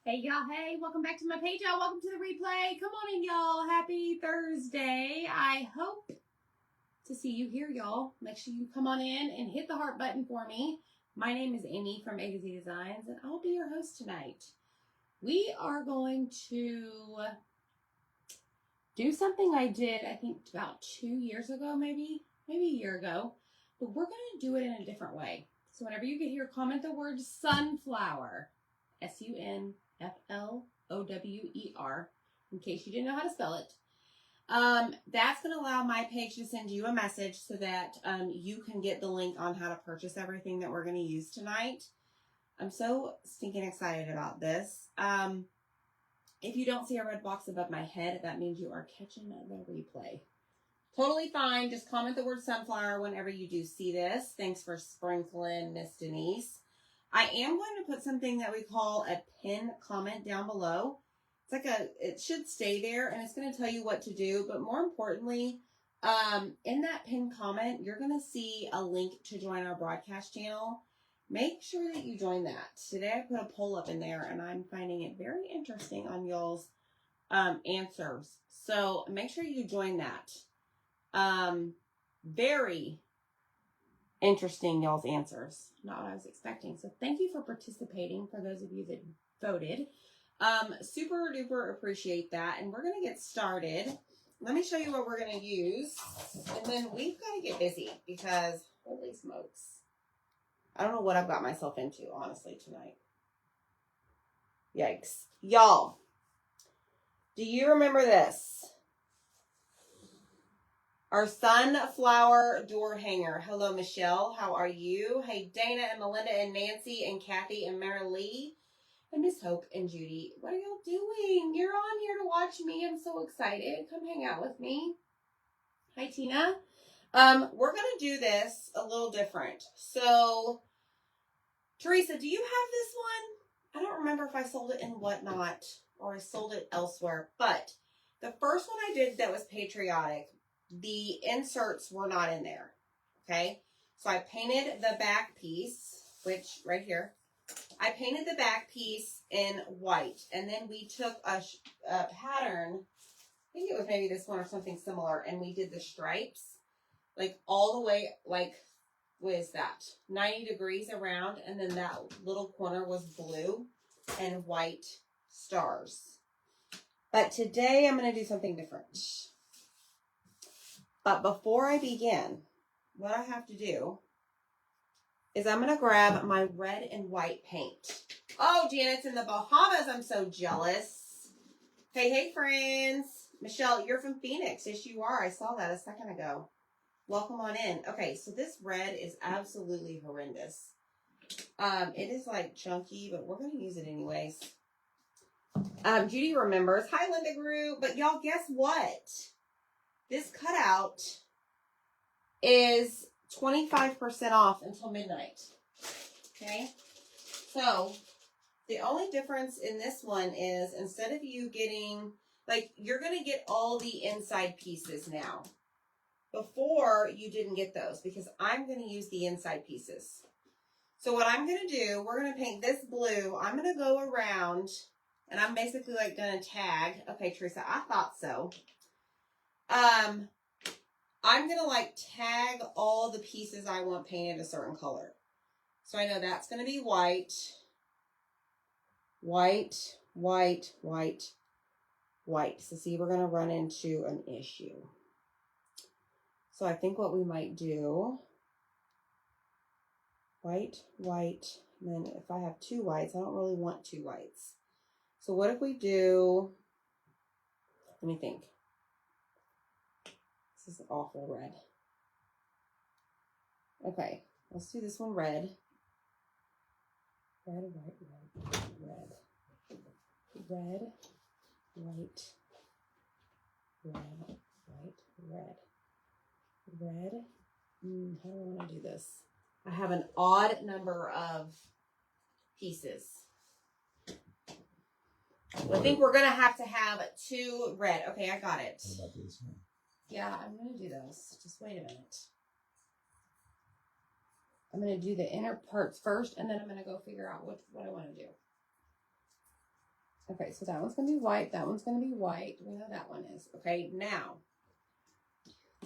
Hey y'all, hey, welcome back to my page, y'all. Welcome to the replay. Come on in, y'all. Happy Thursday. I hope to see you here, y'all. Make sure you come on in and hit the heart button for me. My name is Amy from A to Z Designs, and I'll be your host tonight. We are going to do something I did, I think, about 2 years ago, maybe a year ago, but we're going to do it in a different way. So whenever you get here, comment the word sunflower, SUNFLOWER, in case you didn't know how to spell it. That's going to allow my page to send you a message so that you can get the link on how to purchase everything that we're going to use tonight. I'm so stinking excited about this. If you don't see a red box above my head, that means you are catching the replay. Totally fine. Just comment the word sunflower whenever you do see this. Thanks for sprinkling, Miss Denise. I am going to put something that we call a pin comment down below. It's like it should stay there and it's going to tell you what to do. But more importantly, in that pin comment, you're going to see a link to join our broadcast channel. Make sure that you join that. Today I put a poll up in there and I'm finding it very interesting on y'all's answers. So make sure you join that. Very interesting, y'all's answers. Not what I was expecting. So thank you for participating, for those of you that voted. Super duper appreciate that. And we're going to get started. Let me show you what we're going to use. And then we've got to get busy because holy smokes. I don't know what I've got myself into, honestly, tonight. Yikes. Y'all, do you remember this? Our sunflower door hanger. Hello, Michelle. How are you? Hey, Dana and Melinda and Nancy and Kathy and Mary Lee and Miss Hope and Judy. What are y'all doing? You're on here to watch me. I'm so excited. Come hang out with me. Hi, Tina. We're going to do this a little different. So, Teresa, do you have this one? I don't remember if I sold it in Whatnot or I sold it elsewhere. But the first one I did that was Patriotic, the inserts were not in there, okay? So I painted the back piece, which right here, I painted the back piece in white, and then we took a pattern, I think it was maybe this one or something similar, and we did the stripes, like all the way, like, what is that, 90 degrees around, and then that little corner was blue and white stars. But today I'm going to do something different. But before I begin, what I have to do is I'm going to grab my red and white paint. Oh, Janet's in the Bahamas. I'm so jealous. Hey, friends. Michelle, you're from Phoenix. Yes, you are. I saw that a second ago. Welcome on in. Okay, so this red is absolutely horrendous. It is like chunky, but we're going to use it anyways. Judy remembers. Hi, Linda Grew. But y'all, guess what? This cutout is 25% off until midnight. Okay? So, the only difference in this one is instead of you getting, like, you're going to get all the inside pieces now. Before, you didn't get those because I'm going to use the inside pieces. So, what I'm going to do, we're going to paint this blue. I'm going to go around and I'm basically, like, going to tag. Okay, Teresa, I thought so. I'm going to like tag all the pieces I want painted a certain color. So I know that's going to be white, white, white, white, white. So see, we're going to run into an issue. So I think what we might do, white, white, and then if I have two whites, I don't really want two whites. So what if we do, let me think. This is an awful red. Okay, let's do this one red. Red, white, red, red. Red, white, red, white, red. Red. How do I want to do this? I have an odd number of pieces. I think we're going to have two red. Okay, I got it. What about this one? Yeah, I'm going to do those. Just wait a minute. I'm going to do the inner parts first, and then I'm going to go figure out what I want to do. Okay, so that one's going to be white. That one's going to be white. We know that one is. Okay, now.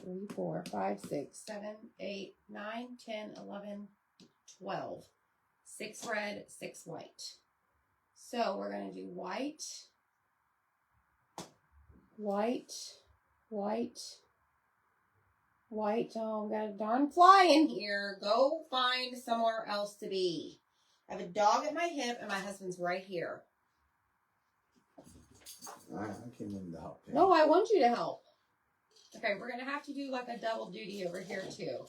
3, 4, 5, 6, 7, 8, 9, 10, 11, 12. 6 red, 6 white. So we're going to do white, white, white, white. Oh, we got a darn fly in here. Go find somewhere else to be. I have a dog at my hip and my husband's right here. I came in to help. No, I want you to help. Okay, we're going to have to do like a double duty over here too.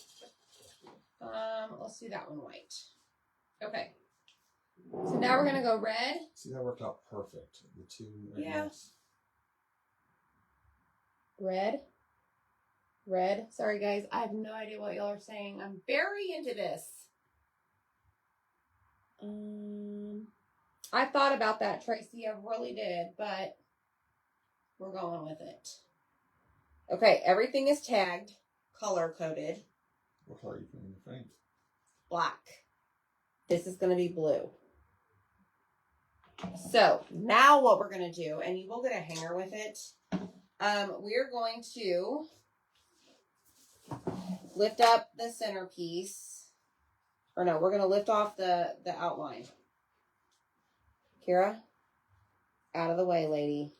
Let's do that one white. Okay. So now we're going to go red. See, that worked out perfect. The two. Yeah. Next. Red. Red. Sorry, guys. I have no idea what y'all are saying. I'm very into this. I thought about that, Tracy. I really did, but we're going with it. Okay, everything is tagged, color-coded. What color are you putting in the frame? Black. This is going to be blue. So, now what we're going to do, and you will get a hanger with it, we're going to lift up the centerpiece. Or no, we're going to lift off the outline. Kira, out of the way, lady.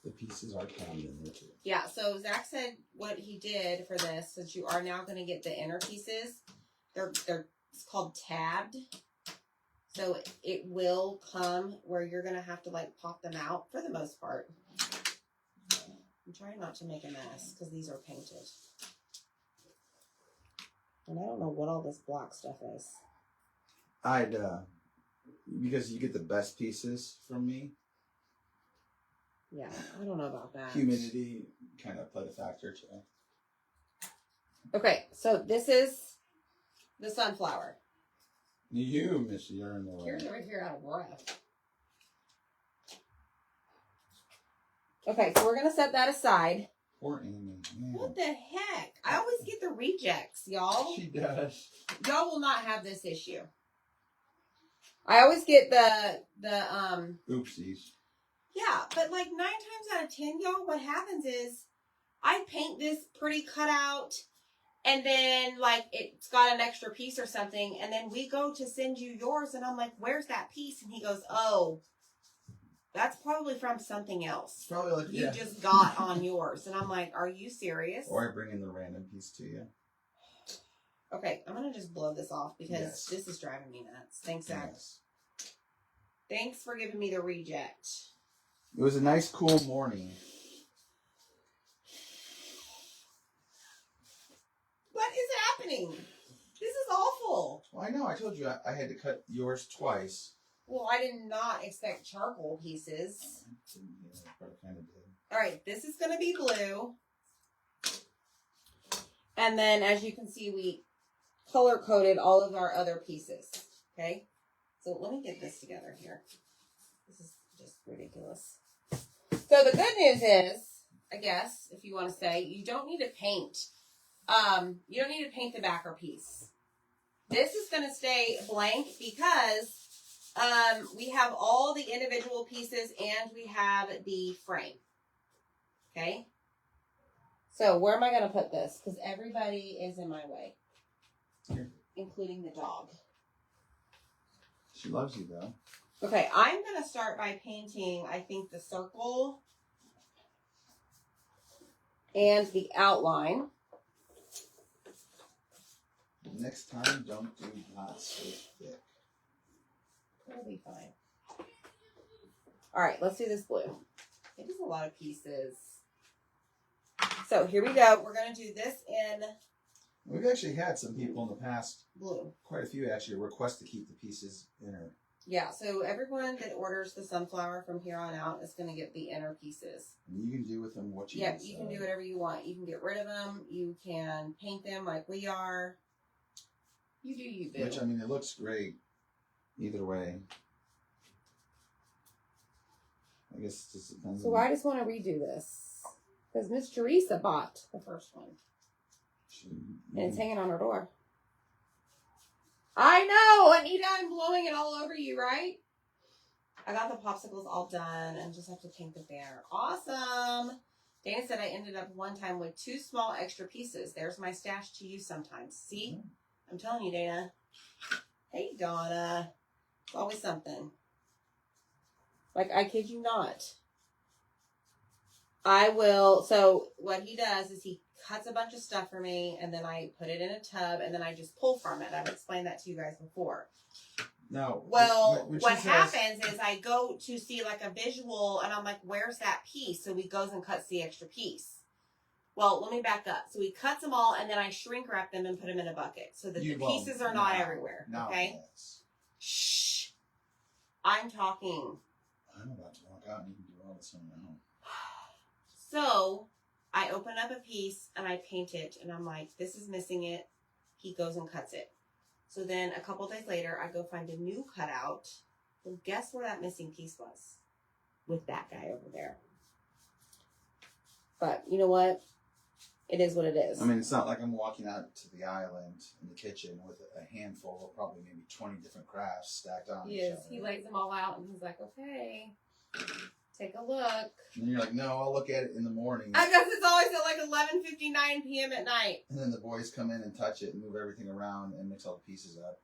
The pieces are counted in there too. Yeah, so Zach said what he did for this, since you are now going to get the inner pieces, it's called tabbed. So it will come where you're going to have to like pop them out for the most part. I'm trying not to make a mess because these are painted. And I don't know what all this black stuff is. Because you get the best pieces from me. Yeah, I don't know about that. Humidity kind of played a factor too. Okay, so this is the sunflower. You, Missy, you're in the way. You're over here out of breath. Okay, so we're going to set that aside. Poor Amy. Man. What the heck? I always get the rejects, y'all. She does. Y'all will not have this issue. I always get the Oopsies. Yeah, but like 9 times out of 10, y'all, what happens is I paint this pretty cutout and then like it's got an extra piece or something. And then we go to send you yours and I'm like, where's that piece? And he goes, oh, that's probably from something else. Probably like you just got on yours. And I'm like, are you serious? Or I bring in the random piece to you. Okay, I'm going to just blow this off because this is driving me nuts. Thanks, Zach. Yes. Thanks for giving me the reject. It was a nice, cool morning. What is happening? This is awful. Well, I know. I told you I had to cut yours twice. Well, I did not expect charcoal pieces. Yeah, I kind of did. All right, this is going to be blue. And then, as you can see, we color-coded all of our other pieces. Okay? So let me get this together here. This is just ridiculous. So the good news is, I guess, if you want to say, you don't need to paint. You don't need to paint the backer piece. This is going to stay blank because we have all the individual pieces and we have the frame. Okay? So where am I going to put this? Because everybody is in my way. Here. Including the dog. She loves you, though. Okay, I'm going to start by painting, I think, the circle and the outline. Next time, don't do not so thick. It'll be fine. All right, let's do this blue. It is a lot of pieces. So here we go. We're going to do this in We've actually had some people in the past, blue. quite a few actually, request to keep the pieces inner. Yeah, so everyone that orders the sunflower from here on out is going to get the inner pieces. And you can do with them what you Yeah, want. you can do whatever you want. You can get rid of them. You can paint them like we are. You do you, boo. Which, I mean, it looks great either way. I guess it just depends. So I just want to redo this. Because Miss Teresa bought the first one. And it's hanging on her door. I know, Anita, I'm blowing it all over you, right? I got the popsicles all done and just have to paint the banner. Awesome. Dana said I ended up one time with 2 small extra pieces. There's my stash to use sometimes. See? I'm telling you, Dana. Hey, Donna. It's always something. Like, I kid you not. So what he does is he cuts a bunch of stuff for me, and then I put it in a tub, and then I just pull from it. I've explained that to you guys before. No. Well, what happens is I go to see like a visual, and I'm like, where's that piece? So he goes and cuts the extra piece. Well, let me back up. So he cuts them all, and then I shrink wrap them and put them in a bucket so that the pieces are not everywhere. Okay? Shh. I'm talking. I'm about to walk out and you can do all this on your own. So I open up a piece and I paint it, and I'm like, this is missing it. He goes and cuts it. So then a couple days later, I go find a new cutout. Well, guess where that missing piece was? With that guy over there. But you know what? It is what it is. I mean, it's not like I'm walking out to the island in the kitchen with a handful of probably maybe 20 different crafts stacked on each other. He lays them all out, and he's like, okay, take a look. And you're like, no, I'll look at it in the morning. I guess it's always at like 11:59 p.m. at night. And then the boys come in and touch it and move everything around and mix all the pieces up.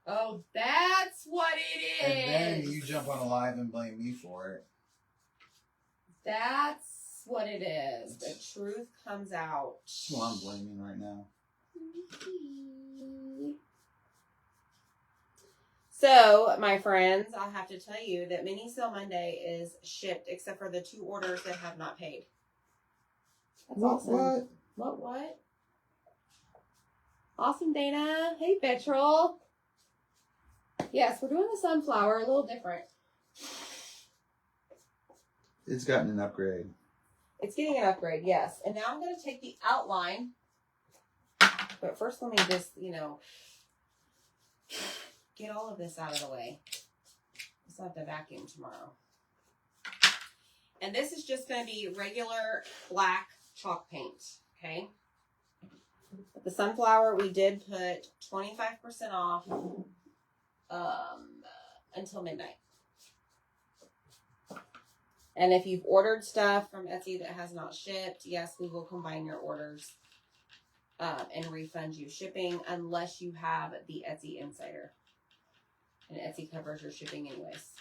Oh, that's what it is. And then you jump on a live and blame me for it. That's what it is. The truth comes out. That's who I'm blaming right now. So, my friends, I'll have to tell you that Mini Sale Monday is shipped except for the 2 orders that have not paid. That's awesome. What? Awesome, Dana. Hey, Petrol. Yes, we're doing the sunflower a little different. It's gotten an upgrade. It's getting an upgrade, yes. And now I'm going to take the outline. But first, let me just, get all of this out of the way. I still have to vacuum tomorrow. And this is just going to be regular black chalk paint, okay? The sunflower, we did put 25% off until midnight. And if you've ordered stuff from Etsy that has not shipped, yes, we will combine your orders and refund you shipping unless you have the Etsy Insider. And Etsy covers your shipping anyways.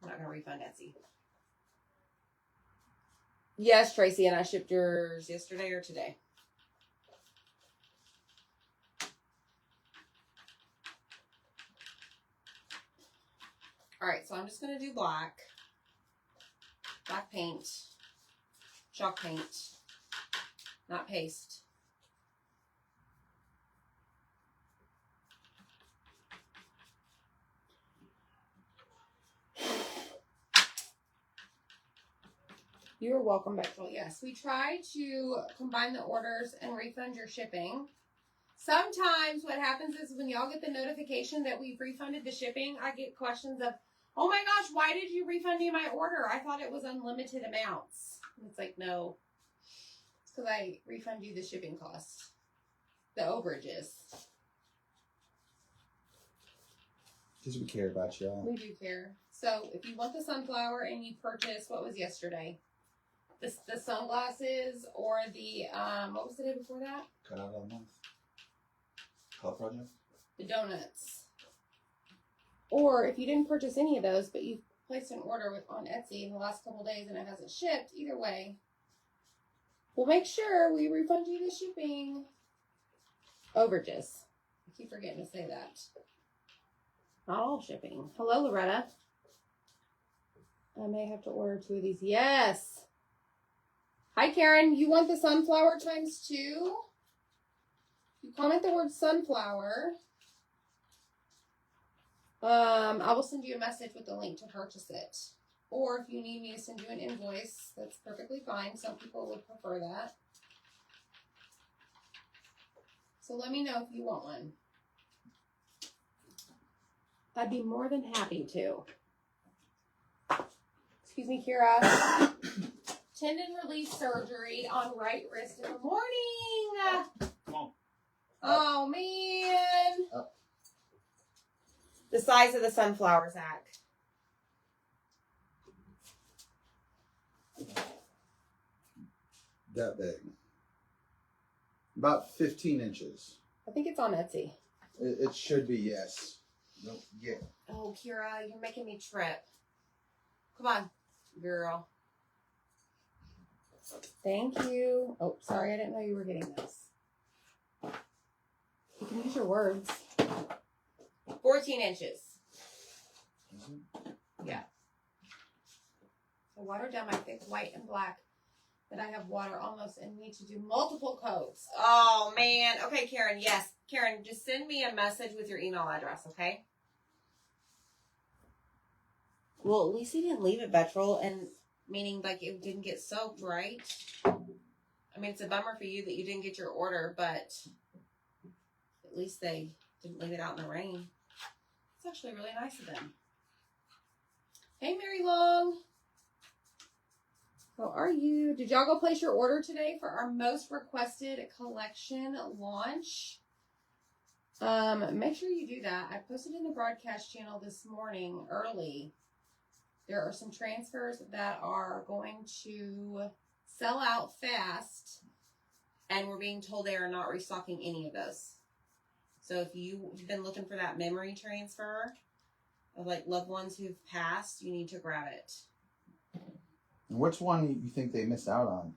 I'm not going to refund Etsy. Yes, Tracy, and I shipped yours yesterday or today. All right, so I'm just going to do black paint, chalk paint, not paste. You're welcome, Bethel. Yes, we try to combine the orders and refund your shipping. Sometimes what happens is when y'all get the notification that we've refunded the shipping, I get questions of, oh my gosh, why did you refund me my order? I thought it was unlimited amounts. And it's like, no, it's because I refund you the shipping costs, the overages. Because we care about y'all. We do care. So if you want the sunflower and you purchase, what was yesterday? The sunglasses or the, what was the day before that? Cut out all month. Color project? The donuts. Or if you didn't purchase any of those, but you placed an order on Etsy in the last couple days and it hasn't shipped, either way, we'll make sure we refund you the shipping. Overages. I keep forgetting to say that. Not all shipping. Hello, Loretta. I may have to order 2 of these. Yes. Hi, Karen. You want the sunflower times 2? You comment the word sunflower. I will send you a message with the link to purchase it. Or if you need me to send you an invoice, that's perfectly fine. Some people would prefer that. So let me know if you want one. I'd be more than happy to. Excuse me, Kira. Tendon release surgery on right wrist in the morning. Come on. Oh, man. The size of the sunflower, Zach. that big. About 15 inches. I think it's on Etsy. It should be, yes. Don't forget. Oh, Kira, you're making me trip. Come on, girl. Thank you. Oh, sorry, I didn't know you were getting this. You can use your words. 14 inches. Yeah. I watered down my thick white and black, but I have water almost and need to do multiple coats. Oh, man. Okay, Karen, yes. Karen, just send me a message with your email address, okay? Well, at least he didn't leave it Vetrol, and meaning like it didn't get soaked, right? I mean, it's a bummer for you that you didn't get your order, but at least they didn't leave it out in the rain. It's actually really nice of them. Hey, Mary Long. How are you? Did y'all go place your order today for our most requested collection launch? Make sure you do that. I posted in the broadcast channel this morning early. There are some transfers that are going to sell out fast, and we're being told they are not restocking any of those. So if you've been looking for that memory transfer of like loved ones who've passed, you need to grab it. And which one you think they missed out on?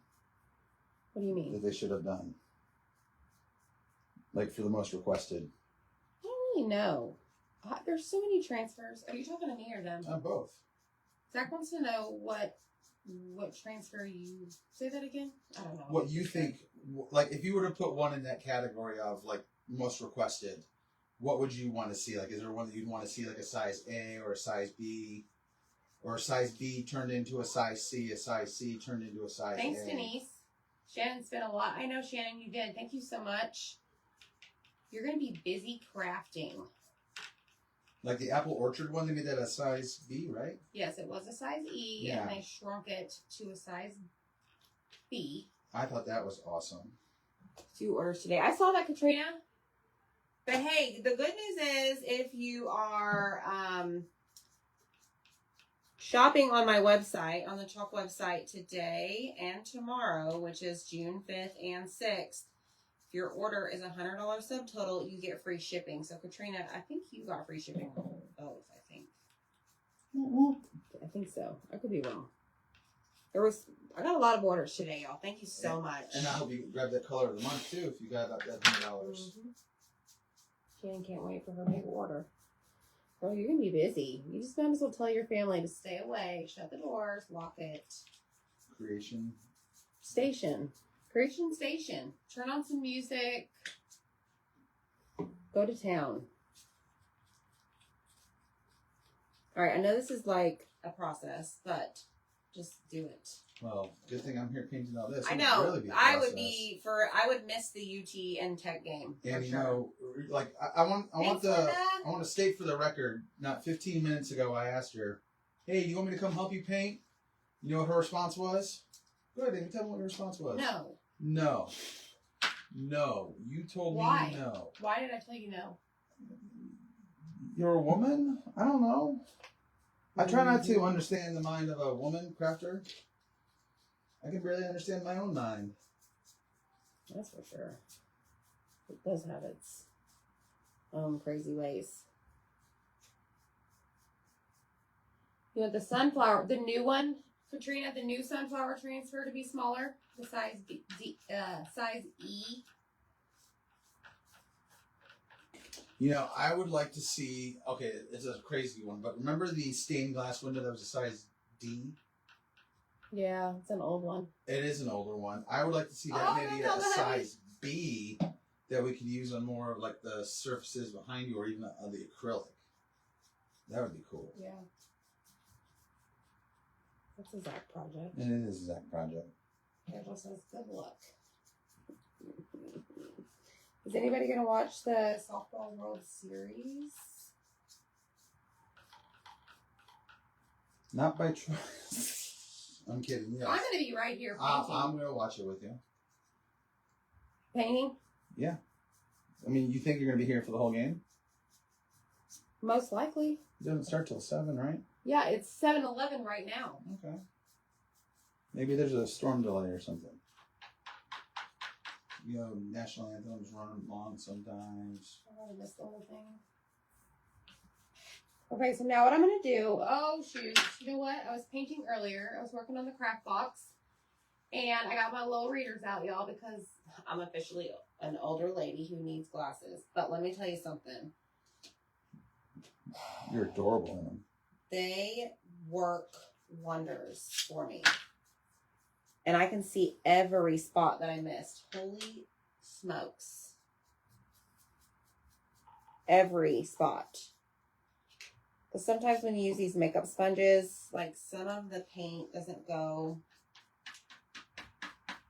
What do you mean? That they should have done? Like for the most requested. I don't really know. There's so many transfers. Are you talking to me or them? Both. Zach wants to know what transfer you... Say that again? I don't know. What you think, like if you were to put one in that category of like most requested, what would you want to see? Like is there one that you'd want to see like a size A or a size B? Or a size B turned into a size C, a size C turned into a size Thanks, A. Denise. Shannon spent a lot. I know, Shannon, you did. Thank you so much. You're going to be busy crafting. Like the Apple Orchard one, they made that a size B, right? Yes, it was a size E, Yeah. and they shrunk it to a size B. I thought that was awesome. 2 orders today. I saw that, Katrina. But hey, the good news is if you are shopping on my website, on the Chalk website today and tomorrow, which is June 5th and 6th, if your order is $100 subtotal, you get free shipping. So, Katrina, I think you got free shipping on both, I think. I think so. I could be wrong. I got a lot of orders today, y'all. Thank you so much. And I hope you grab that color of the month, too, if you got that $100. Mm-hmm. Shannon can't wait for her big order. Girl, you're going to be busy. You just might as well tell your family to stay away, shut the doors, lock it. Creation Station. Turn on some music. Go to town. All right, I know this is like a process, but just do it. Well, good thing I'm here painting all this. I It know. Really be a I process. would miss the UT and Tech game. And for you sure. know, like I want Linda. I want to state for the record. Not 15 minutes ago, I asked her, "Hey, you want me to come help you paint?" You know what her response was? Go ahead, Amy. Tell me what her response was. No. No. You told Why? me no. Why did I tell you no? You're a woman? I don't know. I try not to understand the mind of a woman crafter. I can barely understand my own mind. That's for sure. It does have its own crazy ways. You want the sunflower, the new one, Katrina, the new sunflower transfer to be smaller, the size size E. You know, I would like to see. Okay, it's a crazy one, but remember the stained glass window that was a size D? Yeah, it's an old one. It is an older one. I would like to see that maybe a size B that we could use on more of like the surfaces behind you, or even on the acrylic. That would be cool. Yeah. That's a Zach project. And it is a Zach project. Carol says, good luck. Is anybody going to watch the Softball World Series? Not by choice. I'm kidding. Yes. I'm going to be right here painting. I'm going to watch it with you. Painting? Yeah. I mean, you think you're going to be here for the whole game? Most likely. It doesn't start till 7, right? Yeah, it's 7-11 right now. Okay. Maybe there's a storm delay or something. You know, national anthems run long sometimes. I really missed the whole thing. Okay, so now what I'm going to do, oh shoot, you know what? I was painting earlier. I was working on the craft box. And I got my little readers out, y'all, because I'm officially an older lady who needs glasses. But let me tell you something. You're adorable in them. They work wonders for me. And I can see every spot that I missed. Holy smokes. Every spot. Because sometimes when you use these makeup sponges, like some of the paint doesn't go,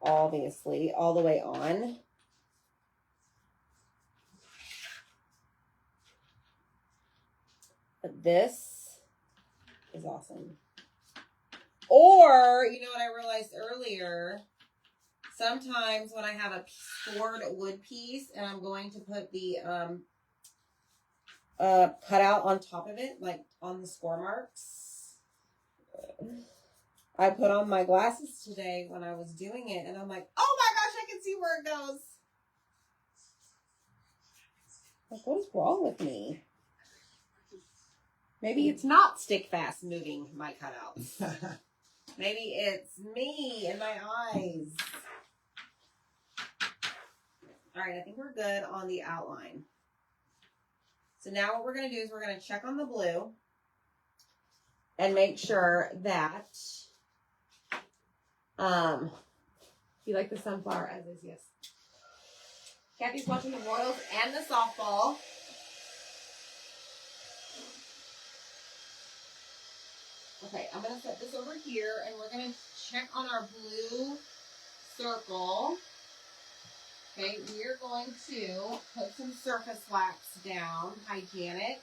obviously, all the way on. But this is awesome. Or, you know what I realized earlier? Sometimes when I have a scored wood piece and I'm going to put the cutout on top of it, like on the score marks, I put on my glasses today when I was doing it, and I'm like, oh my gosh, I can see where it goes. Like, what is wrong with me? Maybe it's not stick fast moving my cutouts. Maybe it's me and my eyes. All right, I think we're good on the outline. So now what we're going to do is we're going to check on the blue and make sure that you like the sunflower as is, yes. Kathy's watching the Royals and the softball. Okay, I'm going to set this over here, and we're going to check on our blue circle. Okay, we're going to put some surface wax down. Hi, Janet.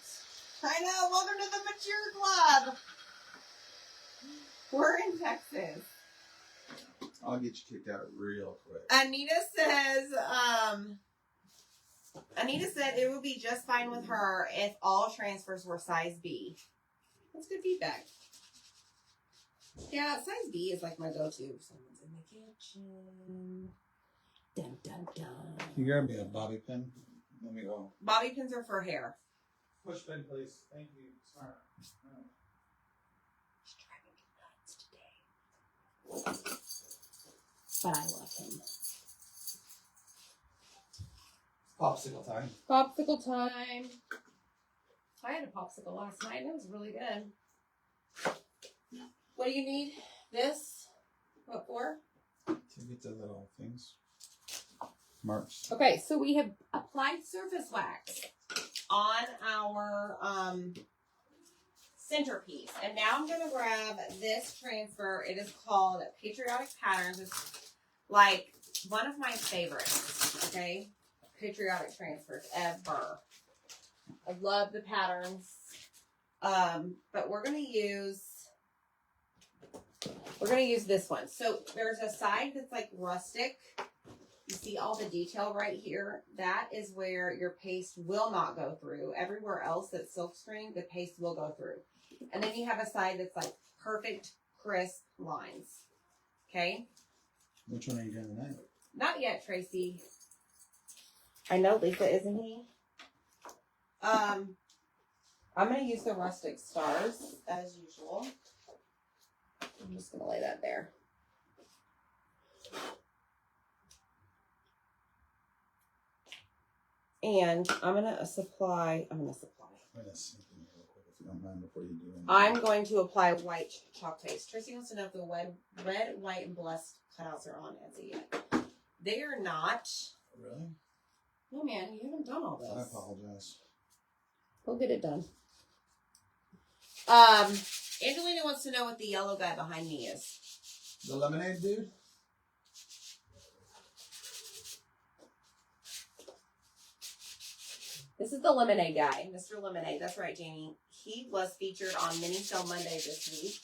I know, welcome to the Mature Club. We're in Texas. I'll get you kicked out real quick. Anita said it would be just fine with her if all transfers were size B. That's good feedback. Yeah, size B is like my go-to. Someone's in the kitchen. Dun, dun, dun. You grab me a bobby pin. Let me go. Bobby pins are for hair. Push pin, please. Thank you. Sorry. He's driving me nuts today. But I love him. Popsicle time. Popsicle time. I had a popsicle last night and it was really good. What do you need? This? What for? To get the little things. Marks. Okay, so we have applied surface wax on our centerpiece. And now I'm going to grab this transfer. It is called Patriotic Patterns. It's like one of my favorites, okay? Patriotic transfers ever. I love the patterns. But we're going to use this one. So there's a side that's like rustic. You see all the detail right here. That is where your paste will not go through. Everywhere else that's silkscreen, the paste will go through. And then you have a side that's like perfect, crisp lines. Okay? Which one are you doing tonight? Not yet, Tracy. I know Lisa, isn't he? I'm going to use the rustic stars as usual. I'm just going to lay that there. And I'm going to supply. I'm going to sneak in real quick if you don't mind before you do anything. I'm going to apply white chalk paste. Tracy wants to know if the red, white, and blessed cutouts are on Etsy yet. They are not. Really? No, man, you haven't done all this. I apologize. We'll get it done. Angelina wants to know what the yellow guy behind me is. The lemonade dude? This is the lemonade guy, Mr. Lemonade. That's right, Jamie. He was featured on Mini Sale Monday this week.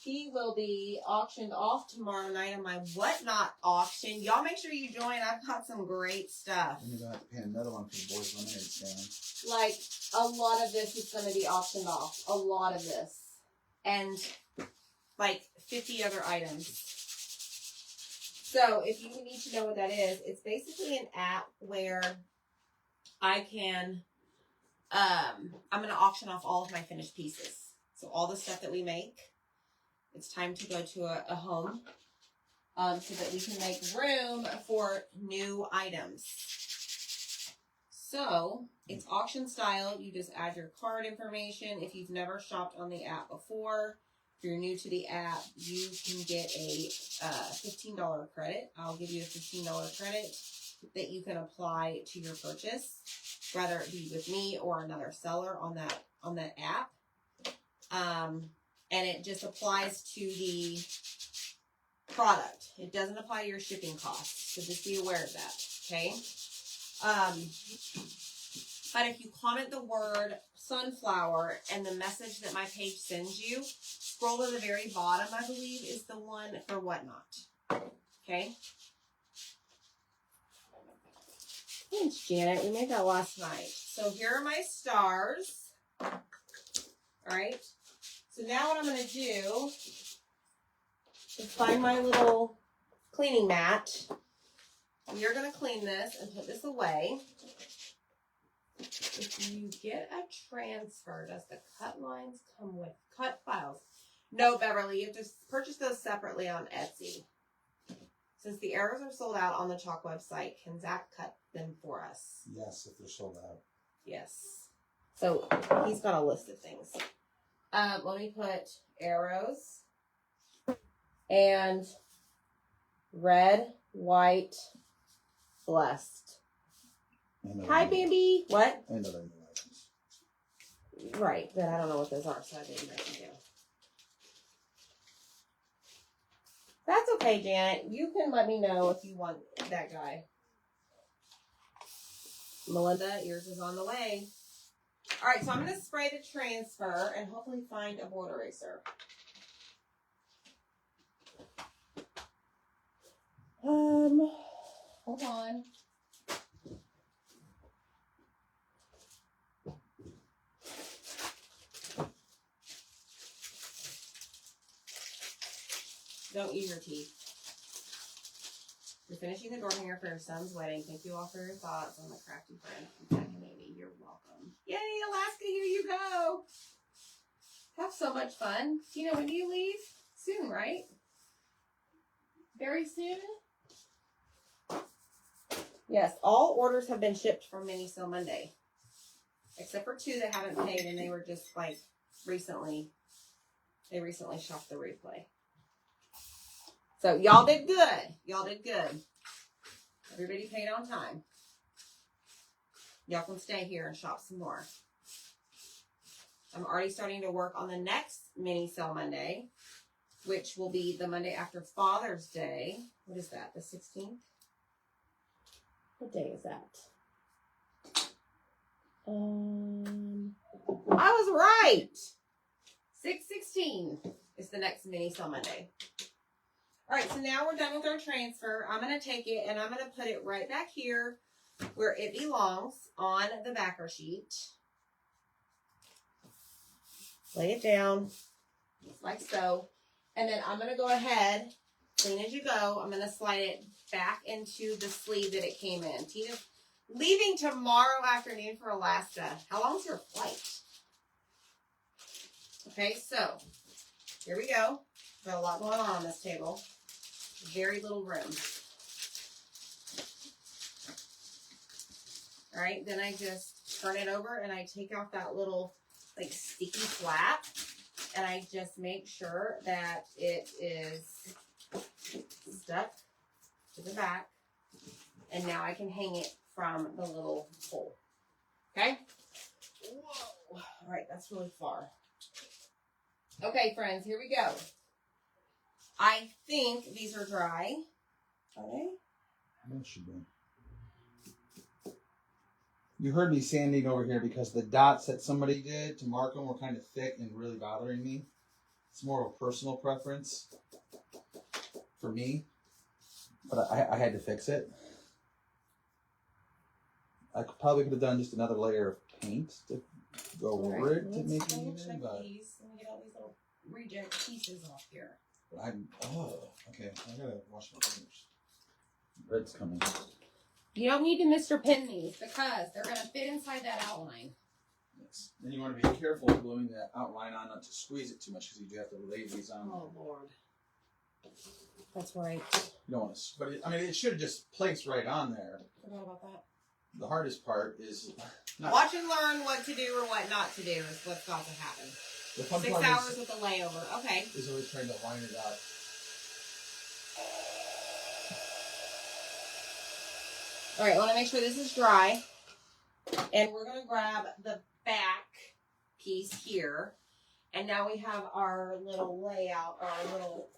He will be auctioned off tomorrow night on my Whatnot auction. Y'all make sure you join. I've got some great stuff. And you're going to have to pay another one for the boys' lemonade stand. Like, a lot of this is going to be auctioned off. A lot of this. And, like, 50 other items. So if you need to know what that is, it's basically an app where I can, I'm going to auction off all of my finished pieces. So all the stuff that we make, it's time to go to a home so that we can make room for new items. So it's auction style. You just add your card information. If you've never shopped on the app before, if you're new to the app, you can get a $15 credit. I'll give you a $15 credit that you can apply to your purchase, whether it be with me or another seller on that app. And it just applies to the product. It doesn't apply to your shipping costs. So just be aware of that. Okay. But if you comment the word sunflower and the message that my page sends you, scroll to the very bottom, I believe, is the one for whatnot. Okay. Thanks, Janet. We made that last night. So here are my stars. All right. So now what I'm going to do is find my little cleaning mat. We are going to clean this and put this away. If you get a transfer, does the cut lines come with cut files? No, Beverly, you have to purchase those separately on Etsy. Since the arrows are sold out on the Chalk website, can Zach cut them for us? Yes, if they're sold out. Yes. So he's got a list of things. Let me put arrows and red, white, blessed. Hi, Bambi. What? And other new items. Right, but I don't know what those are, so I didn't write them down. That's okay, Janet. You can let me know if you want that guy. Melinda, yours is on the way. All right, so I'm going to spray the transfer and hopefully find a board eraser. Hold on. Don't use your teeth. You're finishing the door hanger for your son's wedding. Thank you all for your thoughts on the crafty friend from Zach and Amy. You're welcome. Yay, Alaska, here you go. Have so much fun. Tina, when do you leave? Soon, right? Very soon? Yes, all orders have been shipped from Mini Sale Monday. Except for 2 that haven't paid, and they were just like recently shopped the replay. So y'all did good. Y'all did good. Everybody paid on time. Y'all can stay here and shop some more. I'm already starting to work on the next Mini Sale Monday, which will be the Monday after Father's Day. What is that? The 16th? What day is that? I was right. 6/16 is the next Mini Sale Monday. All right, so now we're done with our transfer. I'm going to take it and I'm going to put it right back here where it belongs on the backer sheet. Lay it down like so. And then I'm going to go ahead, clean as you go. I'm going to slide it back into the sleeve that it came in. Tina's leaving tomorrow afternoon for Alaska. How long's your flight? Okay, so here we go. Got a lot going on this table. Very little room. All right, then I just turn it over and I take off that little like sticky flap and I just make sure that it is stuck to the back. And now I can hang it from the little hole. Okay? Whoa. All right, that's really far. Okay, friends, here we go. I think these are dry. Are they? That should be. You heard me sanding over here because the dots that somebody did to mark them were kind of thick and really bothering me. It's more of a personal preference for me, but I had to fix it. I probably could have done just another layer of paint to go over it to make it even, but these. Let me get all these little reject pieces off here. okay. I gotta wash my fingers. Red's coming. You don't need to Mr. Pin these because they're going to fit inside that outline. Yes. Then you want to be careful of gluing that outline on not to squeeze it too much because you do have to lay these on. Oh, Lord. That's right. You don't want to, but it should have just placed right on there. Forgot about that. The hardest part is watch and learn what to do or what not to do is what's got to happen. The fun 6 part hours with a layover. Okay. Is always trying to line it up. All right, I want to make sure this is dry. And we're going to grab the back piece here. And now we have our little layout, our little,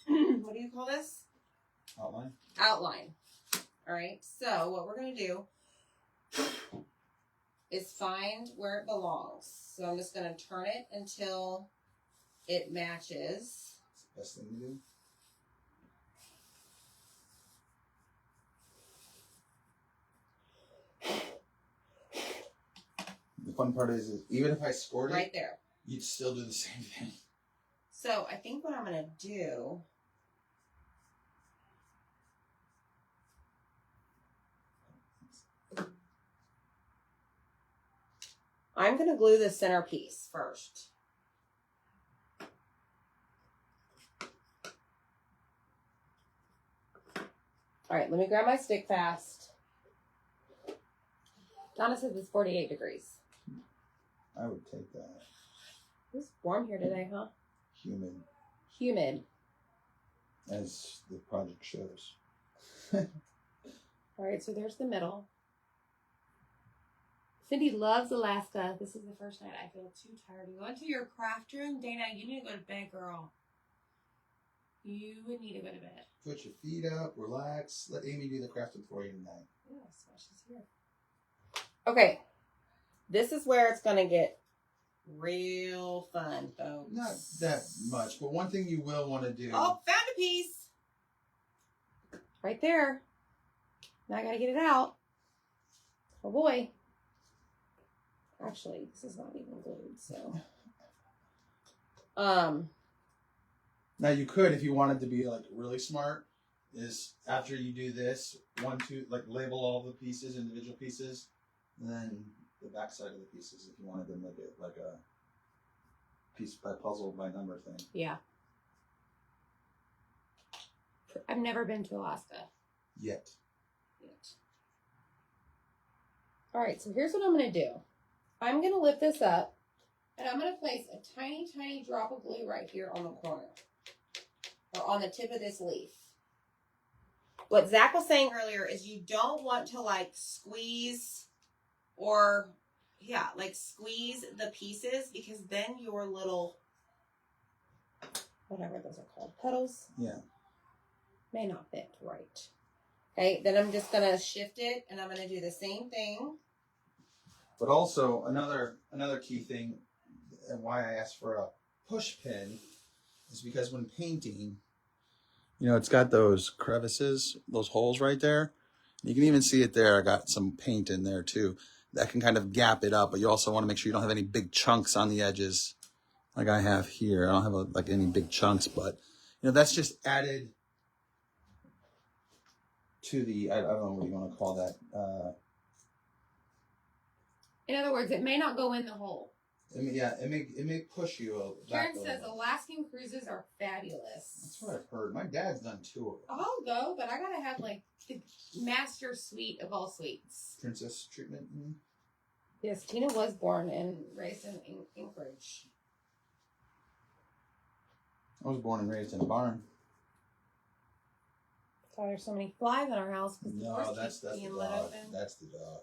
what do you call this? Outline. Outline. All right, so what we're going to do is find where it belongs. So I'm just going to turn it until it matches. That's the best thing to do. The fun part is even if I scored it, right there, you'd still do the same thing. So I think what I'm going to do, I'm going to glue the center piece first. All right, let me grab my stick fast. Donna says it's 48 degrees. I would take that. It's warm here today, huh? Humid. Humid. As the project shows. All right, so there's the middle. Cindy loves Alaska. This is the first night I feel too tired. You go into your craft room, Dana, you need to go to bed, girl. You would need to go to bed. Put your feet up, relax. Let Amy do the crafting for you tonight. Yeah, that's why she's here. Okay. This is where it's going to get real fun, folks. Not that much, but one thing you will want to do. Oh, found a piece. Right there. Now I got to get it out. Oh, boy. Actually, this is not even glued, so. Now you could, if you wanted to be like really smart, is after you do this, like label all the pieces, individual pieces, and then the back side of the pieces if you wanted to make it like a piece by puzzle by number thing. Yeah. I've never been to Alaska. Yet. All right, so here's what I'm going to do. I'm going to lift this up, and I'm going to place a tiny, tiny drop of glue right here on the corner, or on the tip of this leaf. What Zach was saying earlier is you don't want to, like, squeeze or, yeah, like, squeeze the pieces, because then your little, whatever those are called, petals, yeah, may not fit right. Okay, then I'm just going to shift it, and I'm going to do the same thing. But also, another key thing, and why I asked for a push pin, is because when painting, you know, it's got those crevices, those holes right there. You can even see it there. I got some paint in there too. That can kind of gap it up, but you also want to make sure you don't have any big chunks on the edges like I have here. I don't have like any big chunks, but you know, that's just added to the, I don't know what you want to call that. In other words, it may not go in the hole. It may push you back. Karen says Alaskan cruises are fabulous. That's what I've heard. My dad's done 2 of them. I'll go, but I gotta have like the master suite of all suites. Princess treatment. Yes, Tina was born and raised in Anchorage. I was born and raised in a barn. That's why there's so many flies in our house. No, that's the dog. That's the dog.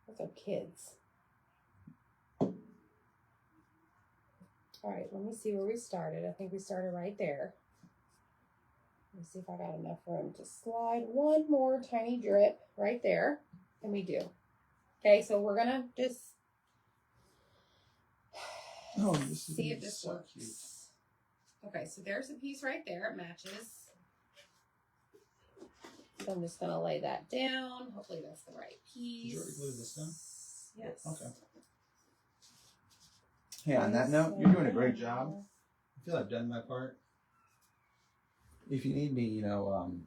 Those are kids. All right, let me see where we started. I think we started right there. Let me see if I got enough room to slide one more tiny drip right there. And we do. Okay, so we're gonna just see if this works. Cute. Okay, so there's a piece right there. It matches. So I'm just gonna lay that down. Hopefully that's the right piece. Did you already glue this down? Yes. Okay. Hey, on that note, you're doing a great job. I feel I've done my part. If you need me, you know,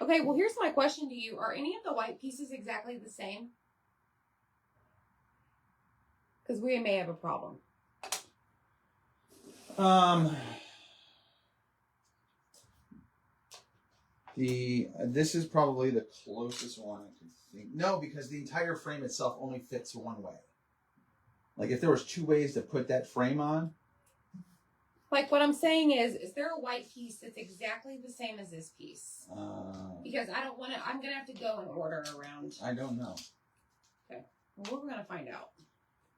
Okay, well, here's my question to you. Are any of the white pieces exactly the same? Because we may have a problem. This is probably the closest one I can think. No, because the entire frame itself only fits one way. Like if there was two ways to put that frame on. Like what I'm saying is there a white piece that's exactly the same as this piece? Because I don't want to, I'm going to have to go and order around. I don't know. Okay. Well, we're going to find out.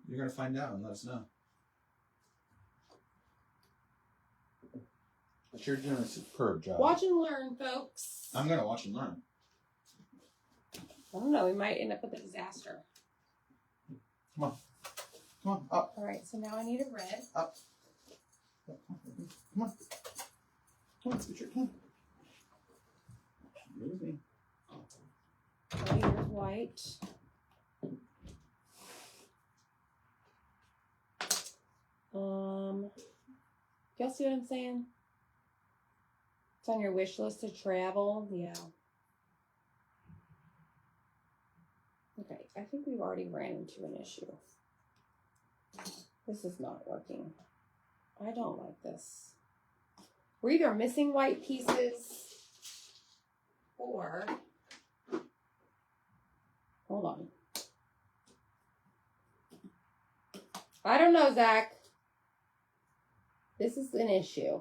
You're going to find out and let us know. But you're doing a superb job. Watch and learn, folks. I'm going to watch and learn. I don't know. We might end up with a disaster. Come on. Come on, up. All right, so now I need a red. Up. Come on. Come on, get your pen. Move me. Okay, here's white. Y'all see what I'm saying? It's on your wish list to travel. Yeah. Okay, I think we've already ran into an issue. This is not working. I don't like this. We're either missing white pieces or... Hold on. I don't know, Zach. This is an issue.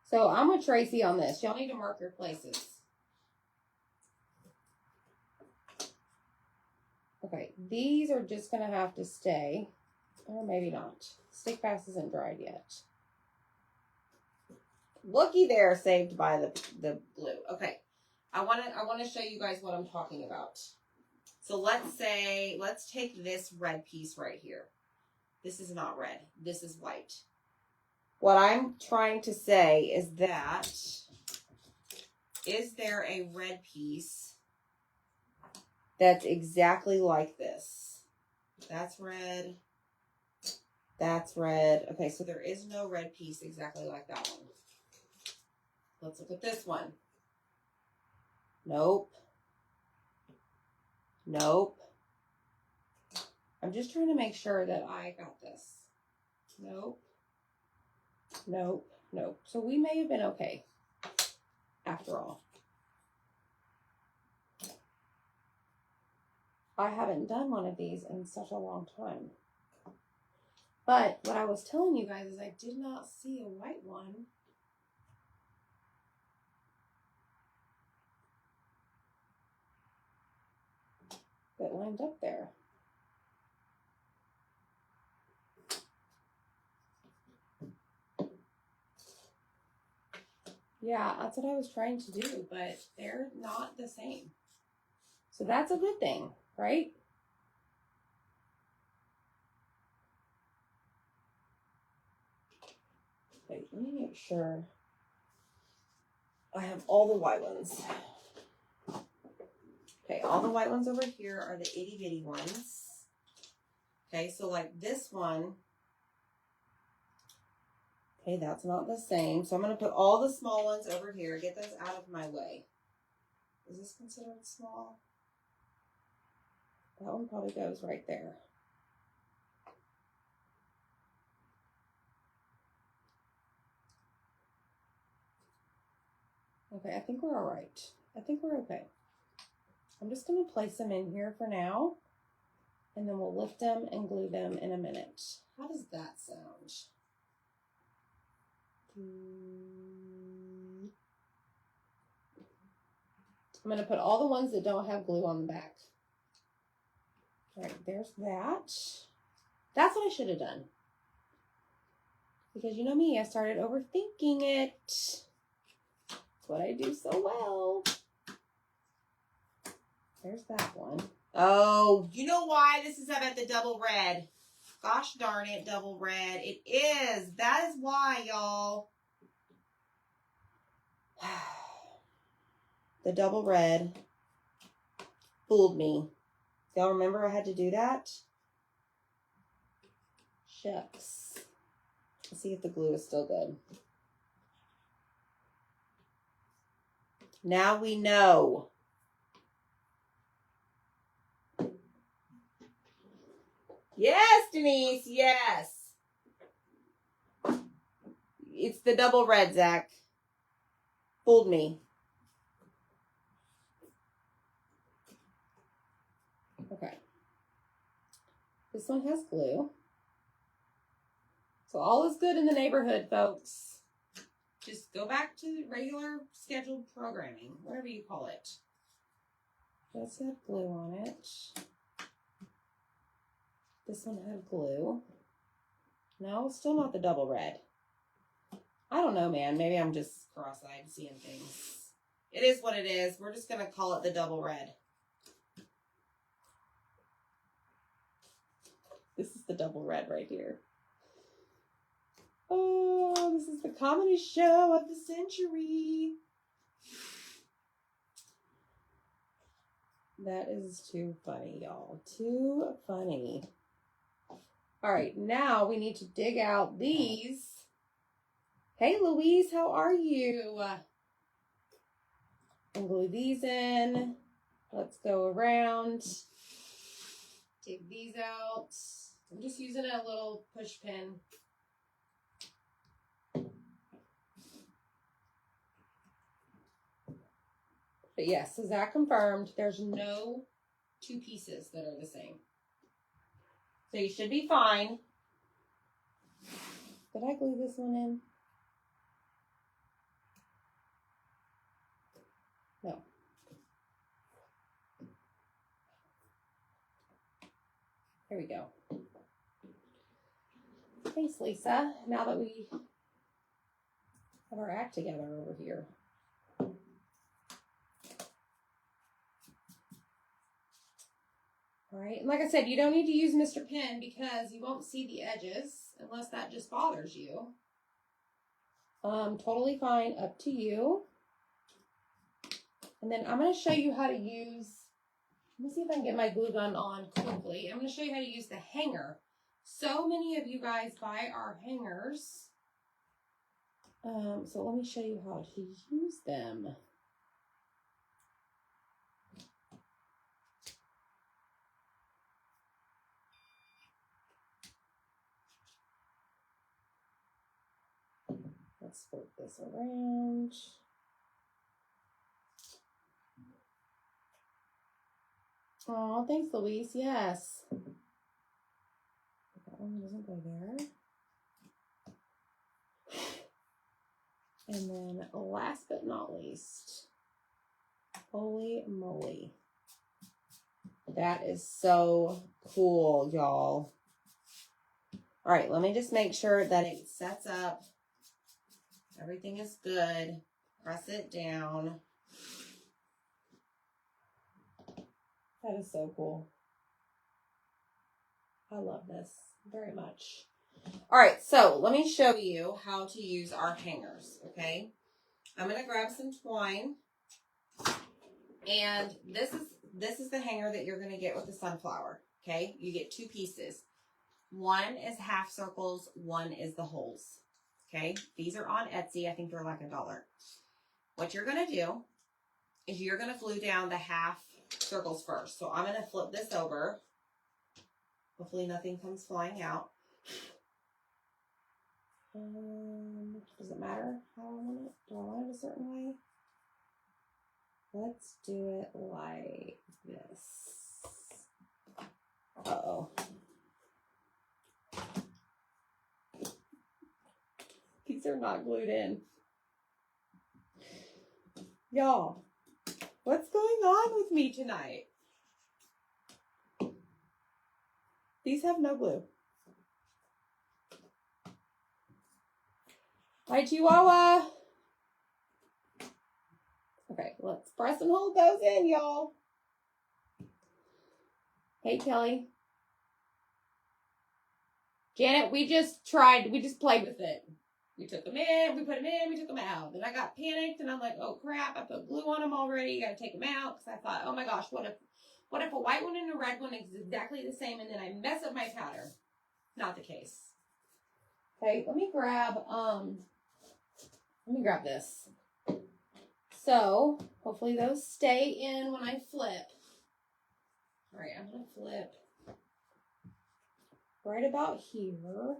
So I'm with Tracy on this. Y'all need to mark your places. Okay, these are just going to have to stay. Or maybe not. Stick fast isn't dried yet. Looky there, saved by the glue. Okay, I want to show you guys what I'm talking about. So let's take this red piece right here. This is not red. This is white. What I'm trying to say is that, is there a red piece that's exactly like this? That's red. That's red. Okay, so there is no red piece exactly like that one. Let's look at this one. Nope. Nope. I'm just trying to make sure that I got this. Nope. Nope. Nope. So we may have been okay after all. I haven't done one of these in such a long time. But what I was telling you guys is I did not see a white one. That lined up there. Yeah, that's what I was trying to do, but they're not the same. So that's a good thing, right? Wait, let me make sure I have all the white ones. Okay, all the white ones over here are the itty bitty ones. Okay, so like this one, okay, that's not the same. So I'm going to put all the small ones over here, get those out of my way. Is this considered small? That one probably goes right there. Okay, I think we're all right. I think we're okay. I'm just going to place them in here for now, and then we'll lift them and glue them in a minute. How does that sound? I'm going to put all the ones that don't have glue on the back. All right, there's that. That's what I should have done. Because you know me, I started overthinking it. That's what I do so well. There's that one. Oh, you know why this is about the double red? Gosh darn it, double red. It is. That is why, y'all. The double red fooled me. Y'all remember I had to do that? Shucks. Let's see if the glue is still good. Now we know. Yes, Denise, yes. It's the double red, Zach. Fooled me. Okay. This one has glue. So all is good in the neighborhood, folks. Just go back to regular scheduled programming, whatever you call it. Does have glue on it. This one had glue. No, still not the double red. I don't know, man. Maybe I'm just cross-eyed seeing things. It is what it is. We're just going to call it the double red. This is the double red right here. Oh, this is the comedy show of the century. That is too funny, y'all. Too funny. All right, now we need to dig out these. Hey, Louise, how are you? And glue these in. Let's go around. Take these out. I'm just using a little push pin. But yes, so Zach confirmed there's no two pieces that are the same. So you should be fine. Did I glue this one in? No. There we go. Thanks, Lisa. Now that we have our act together over here. All right, and like I said, you don't need to use Mr. Pin because you won't see the edges unless that just bothers you. Totally fine, up to you. And then I'm going to show you how to use, let me see if I can get my glue gun on quickly. I'm going to show you how to use the hanger. So many of you guys buy our hangers. So let me show you how to use them. Let's flip this around. Oh, thanks, Louise. Yes. That one doesn't go there. And then last but not least, holy moly. That is so cool, y'all. All right, let me just make sure that it sets up. Everything is good. Press it down. That is so cool. I love this very much. All right, so let me show you how to use our hangers, okay? I'm going to grab some twine. And this is the hanger that you're going to get with the sunflower, okay? You get two pieces. One is half circles, one is the holes, okay? These are on Etsy. I think they're like $1. What you're going to do is you're going to glue down the half circles first. So I'm going to flip this over. Hopefully nothing comes flying out. Does it matter how I want it? Do I want it a certain way? Let's do it like this. Uh-oh. These are not glued in. Y'all, what's going on with me tonight? These have no glue. Hi, Chihuahua. Okay, let's press and hold those in, y'all. Hey, Kelly. Janet, we just played with it. We took them in, we put them in, we took them out. Then I got panicked and I'm like, oh crap, I put glue on them already. Gotta take them out because I thought, oh my gosh, what if a white one and a red one is exactly the same and then I mess up my pattern? Not the case. Okay, let me grab this. So hopefully those stay in when I flip. All right, I'm going to flip right about here.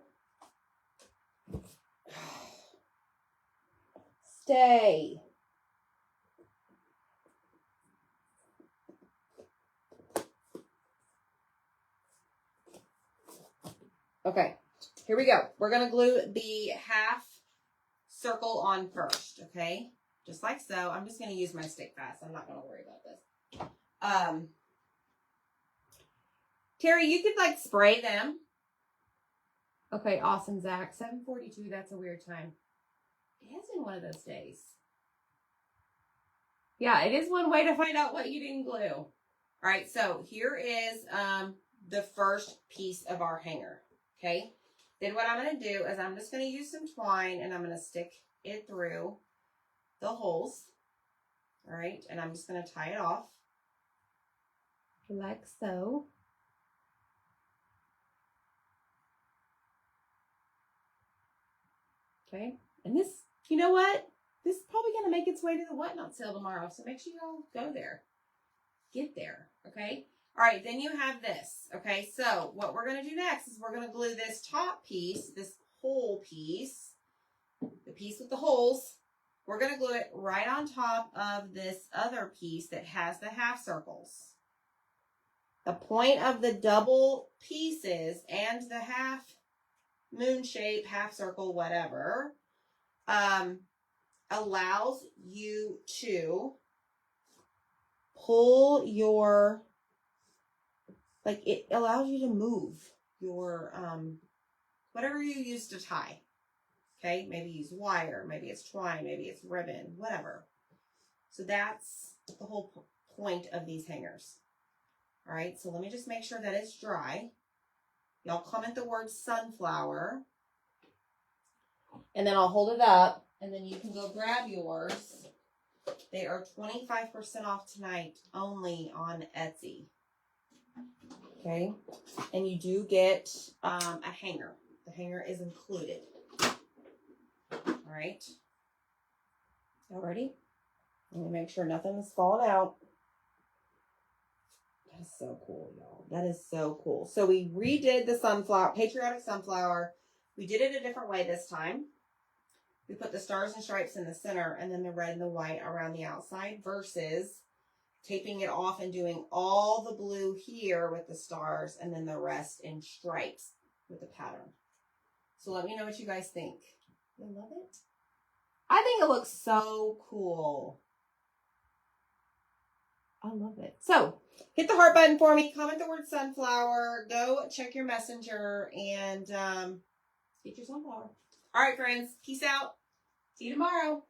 Stay. Okay, here we go. We're going to glue the half circle on first, okay? Just like so. I'm just going to use my stick fast. I'm not going to worry about this. Terry, you could like spray them. Okay, awesome, Zach. 7:42, that's a weird time. It has been one of those days. Yeah, it is one way to find out what you didn't glue. All right, so here is the first piece of our hanger, okay? Then what I'm going to do is I'm just going to use some twine and I'm going to stick it through the holes, all right? And I'm just going to tie it off like so. Okay, and this, you know what? This is probably going to make its way to the whatnot sale tomorrow, so make sure you all go there. Get there, okay? All right, then you have this, okay? So what we're going to do next is we're going to glue this top piece, this whole piece, the piece with the holes, we're going to glue it right on top of this other piece that has the half circles. The point of the double pieces and the half moon shape, half circle, whatever, allows you to pull your, like it allows you to move your, whatever you use to tie. Okay, maybe use wire, maybe it's twine, maybe it's ribbon, whatever. So that's the whole point of these hangers. All right, so let me just make sure that it's dry. Y'all comment the word sunflower. And then I'll hold it up, and then you can go grab yours. They are 25% off tonight, only on Etsy. Okay, and you do get a hanger. The hanger is included. All right. Y'all ready? Let me make sure nothing is falling out. That is so cool, y'all. That is so cool. So we redid the sunflower, Patriotic Sunflower. We did it a different way this time. We put the stars and stripes in the center and then the red and the white around the outside versus taping it off and doing all the blue here with the stars and then the rest in stripes with the pattern. So let me know what you guys think. You love it? I think it looks so cool. I love it. So hit the heart button for me. Comment the word sunflower. Go check your messenger and get your sunflower. All right, friends. Peace out. See you tomorrow.